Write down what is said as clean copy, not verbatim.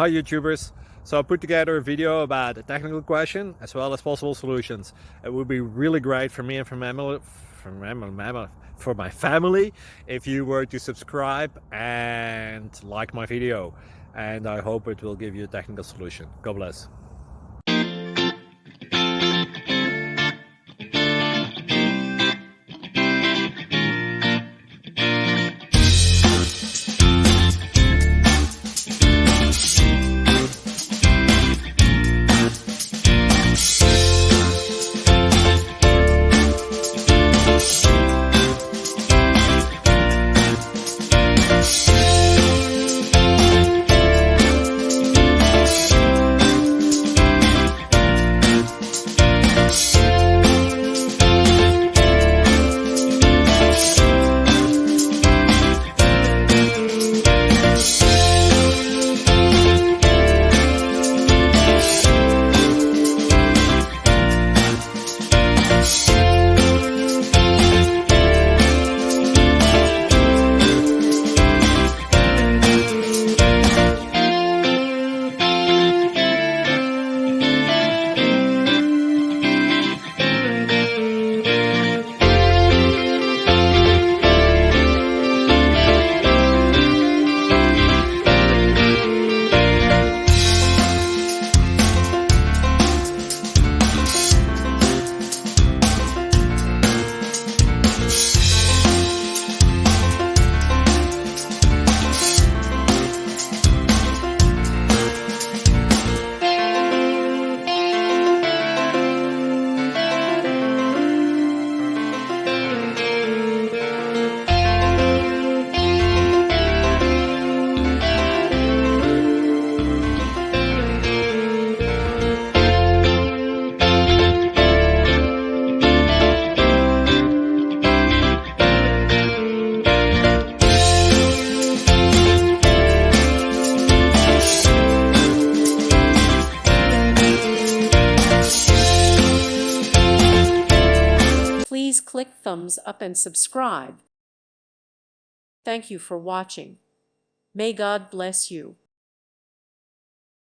Hi YouTubers! So I put together a video about a technical question as well as possible solutions. It would be really great for me and for my family if you were to subscribe and like my video, and I hope it will give you a technical solution. God bless. Please click thumbs up and subscribe. Thank you for watching. May God bless you.